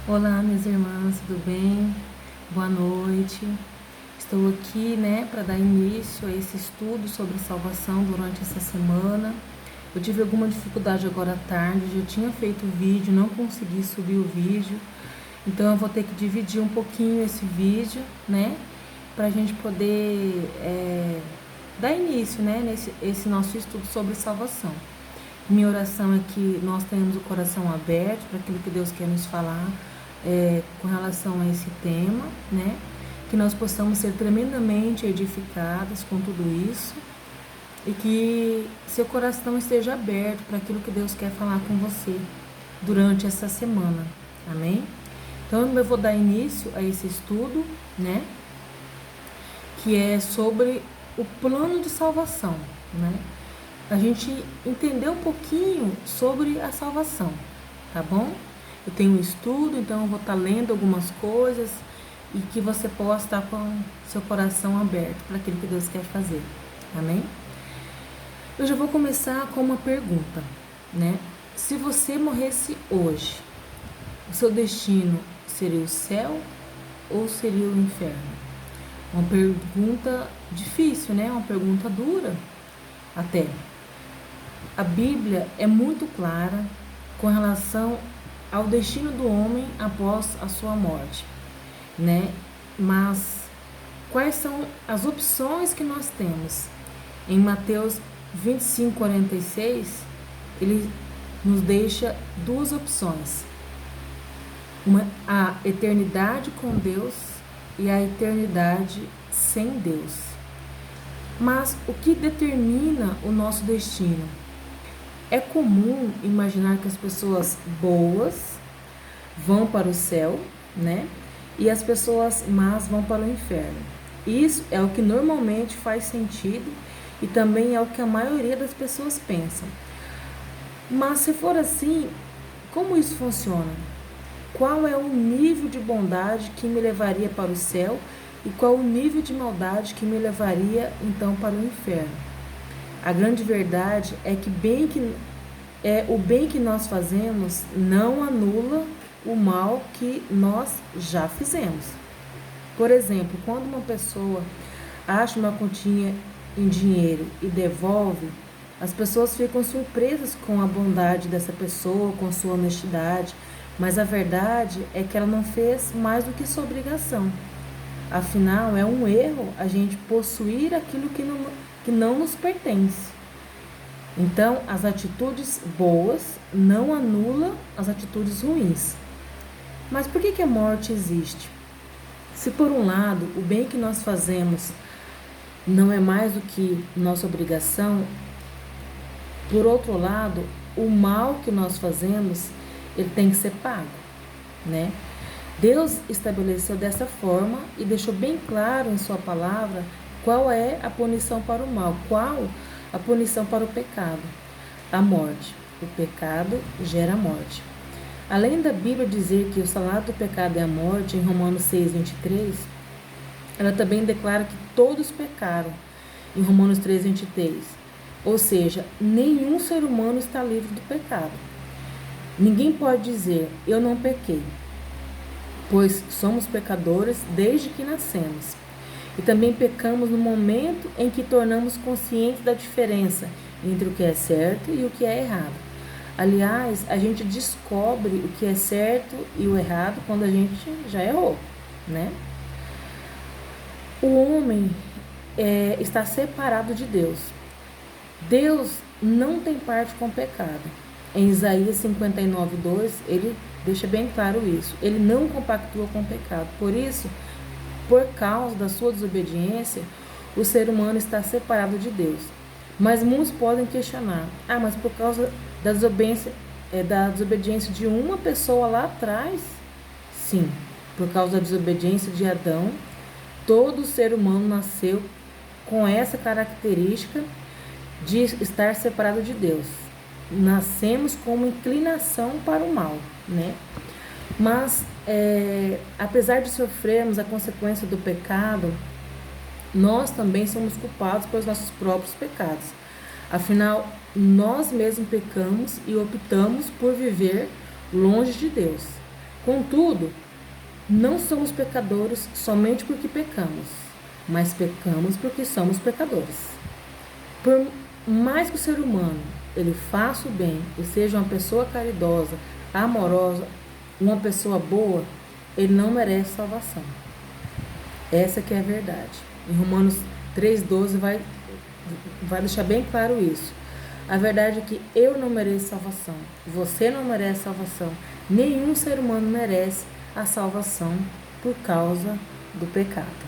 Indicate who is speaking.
Speaker 1: Olá, minhas irmãs, tudo bem? Boa noite. Estou aqui, para dar início a esse estudo sobre salvação durante essa semana. Eu tive alguma dificuldade agora à tarde, já tinha feito o vídeo, não consegui subir o vídeo. Então eu vou ter que dividir um pouquinho esse vídeo, para a gente poder dar início, nesse esse nosso estudo sobre salvação. Minha oração é que nós tenhamos o coração aberto para aquilo que Deus quer nos falar com relação a esse tema, que nós possamos ser tremendamente edificados com tudo isso e que seu coração esteja aberto para aquilo que Deus quer falar com você durante essa semana, amém? Então eu vou dar início a esse estudo, que é sobre o plano de salvação, a gente entender um pouquinho sobre a salvação, tá bom? Eu tenho um estudo, então eu vou estar lendo algumas coisas e que você possa estar com seu coração aberto para aquilo que Deus quer fazer, amém? Eu já vou começar com uma pergunta, Se você morresse hoje, o seu destino seria o céu ou seria o inferno? Uma pergunta difícil, Uma pergunta dura até. A Bíblia é muito clara com relação ao destino do homem após a sua morte, Mas quais são as opções que nós temos? Em Mateus 25:46, ele nos deixa duas opções: a eternidade com Deus e a eternidade sem Deus. Mas o que determina o nosso destino? É comum imaginar que as pessoas boas vão para o céu, E as pessoas más vão para o inferno. Isso é o que normalmente faz sentido e também é o que a maioria das pessoas pensam. Mas se for assim, como isso funciona? Qual é o nível de bondade que me levaria para o céu e qual o nível de maldade que me levaria então para o inferno? A grande verdade é que o bem que nós fazemos não anula o mal que nós já fizemos. Por exemplo, quando uma pessoa acha uma continha em dinheiro e devolve, as pessoas ficam surpresas com a bondade dessa pessoa, com sua honestidade, mas a verdade é que ela não fez mais do que sua obrigação. Afinal, é um erro a gente possuir aquilo que não nos pertence. Então, as atitudes boas não anulam as atitudes ruins. Mas por que a morte existe? Se por um lado o bem que nós fazemos não é mais do que nossa obrigação, por outro lado, o mal que nós fazemos, ele tem que ser pago, Deus estabeleceu dessa forma e deixou bem claro em sua palavra qual é a punição para o mal, qual a punição para o pecado, a morte. O pecado gera morte. Além da Bíblia dizer que o salário do pecado é a morte, em Romanos 6:23, ela também declara que todos pecaram, em Romanos 3:23. Ou seja, nenhum ser humano está livre do pecado. Ninguém pode dizer, eu não pequei, pois somos pecadores desde que nascemos. E também pecamos no momento em que tornamos conscientes da diferença entre o que é certo e o que é errado. Aliás, a gente descobre o que é certo e o errado quando a gente já errou, O homem está separado de Deus. Deus não tem parte com o pecado. Em Isaías 59:2, ele deixa bem claro isso. Ele não compactua com o pecado. Por isso, por causa da sua desobediência, o ser humano está separado de Deus. Mas muitos podem questionar, mas por causa da desobediência de uma pessoa lá atrás? Sim, por causa da desobediência de Adão, todo ser humano nasceu com essa característica de estar separado de Deus. Nascemos com uma inclinação para o mal, Mas, apesar de sofrermos a consequência do pecado, nós também somos culpados pelos nossos próprios pecados. Afinal, nós mesmos pecamos e optamos por viver longe de Deus. Contudo, não somos pecadores somente porque pecamos, mas pecamos porque somos pecadores. Por mais que o ser humano ele faça o bem e seja uma pessoa caridosa, amorosa, uma pessoa boa, ele não merece salvação. Essa que é a verdade. Em Romanos 3,12 vai deixar bem claro isso. A verdade é que eu não mereço salvação, você não merece salvação, nenhum ser humano merece a salvação por causa do pecado.